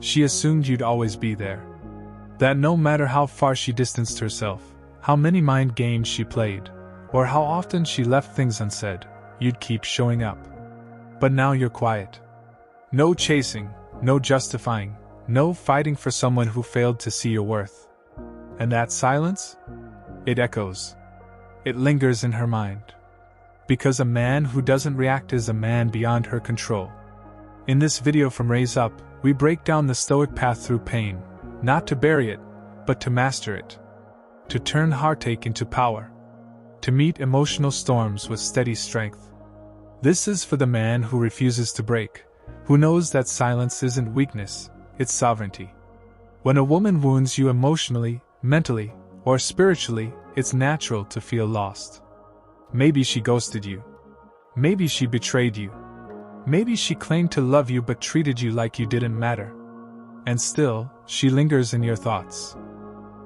She assumed you'd always be there. That no matter how far she distanced herself, how many mind games she played, or how often she left things unsaid, you'd keep showing up. But now you're quiet. No chasing, no justifying, no fighting for someone who failed to see your worth. And that silence? It echoes. It lingers in her mind. Because a man who doesn't react is a man beyond her control. In this video from Rase Up, we break down the Stoic path through pain, not to bury it, but to master it. To turn heartache into power. To meet emotional storms with steady strength. This is for the man who refuses to break, who knows that silence isn't weakness, it's sovereignty. When a woman wounds you emotionally, mentally, or spiritually, it's natural to feel lost. Maybe she ghosted you. Maybe she betrayed you. Maybe she claimed to love you but treated you like you didn't matter. And still, she lingers in your thoughts.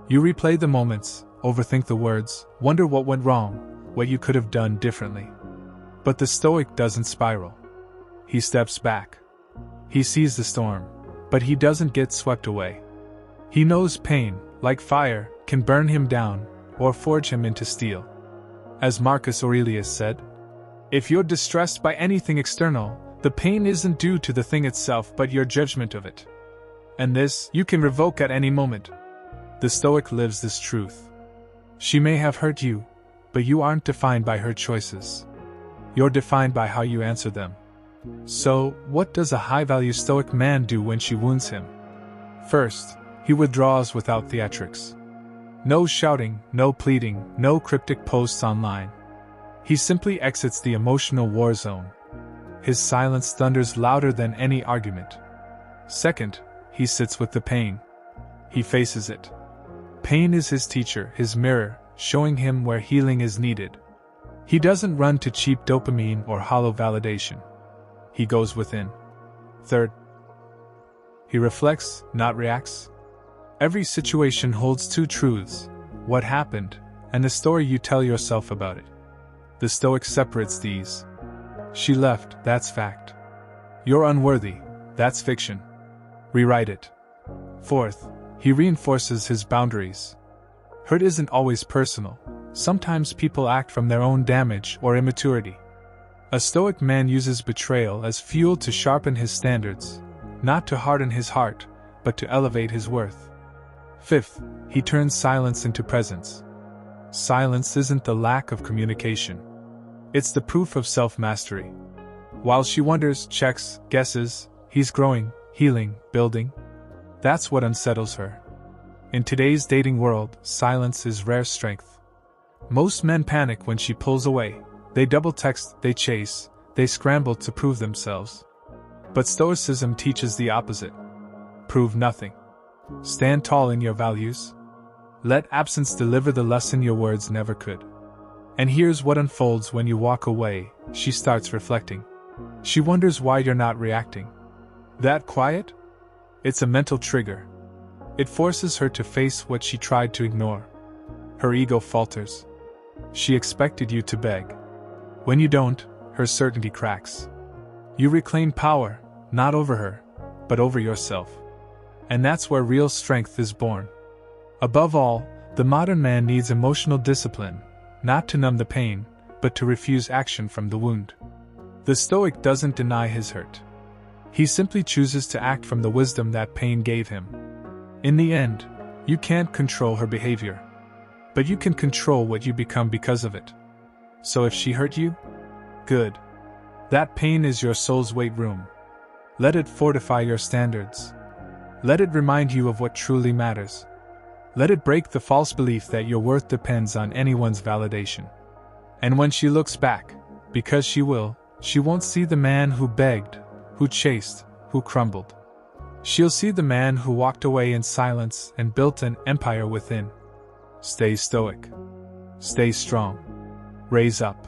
You replay the moments, overthink the words, wonder what went wrong, what you could have done differently. But the Stoic doesn't spiral. He steps back. He sees the storm, but he doesn't get swept away. He knows pain, like fire, can burn him down, or forge him into steel. As Marcus Aurelius said, if you're distressed by anything external, the pain isn't due to the thing itself but your judgment of it. And this, you can revoke at any moment. The Stoic lives this truth. She may have hurt you, but you aren't defined by her choices. You're defined by how you answer them. So, what does a high-value Stoic man do when she wounds him? First, he withdraws without theatrics. No shouting, no pleading, no cryptic posts online. He simply exits the emotional war zone. His silence thunders louder than any argument. Second, he sits with the pain. He faces it. Pain is his teacher, his mirror, showing him where healing is needed. He doesn't run to cheap dopamine or hollow validation. He goes within. Third, he reflects, not reacts. Every situation holds two truths: what happened, and the story you tell yourself about it. The Stoic separates these. She left, that's fact. You're unworthy, that's fiction. Rewrite it. Fourth, he reinforces his boundaries. Hurt isn't always personal. Sometimes people act from their own damage or immaturity. A Stoic man uses betrayal as fuel to sharpen his standards, not to harden his heart, but to elevate his worth. Fifth, he turns silence into presence. Silence isn't the lack of communication. It's the proof of self-mastery. While she wonders, checks, guesses, he's growing, healing, building. That's what unsettles her. In today's dating world, silence is rare strength. Most men panic when she pulls away. They double text, they chase, they scramble to prove themselves. But Stoicism teaches the opposite. Prove nothing. Stand tall in your values. Let absence deliver the lesson your words never could. And here's what unfolds when you walk away. She starts reflecting. She wonders why you're not reacting. That quiet? It's a mental trigger. It forces her to face what she tried to ignore. Her ego falters. She expected you to beg. When you don't, her certainty cracks. You reclaim power, not over her, but over yourself. And that's where real strength is born. Above all, the modern man needs emotional discipline, not to numb the pain, but to refuse action from the wound. The Stoic doesn't deny his hurt. He simply chooses to act from the wisdom that pain gave him. In the end, you can't control her behavior, but you can control what you become because of it. So if she hurt you, good. That pain is your soul's weight room. Let it fortify your standards. Let it remind you of what truly matters. Let it break the false belief that your worth depends on anyone's validation. And when she looks back, because she will, she won't see the man who begged, who chased, who crumbled. She'll see the man who walked away in silence and built an empire within. Stay stoic. Stay strong. Raise up.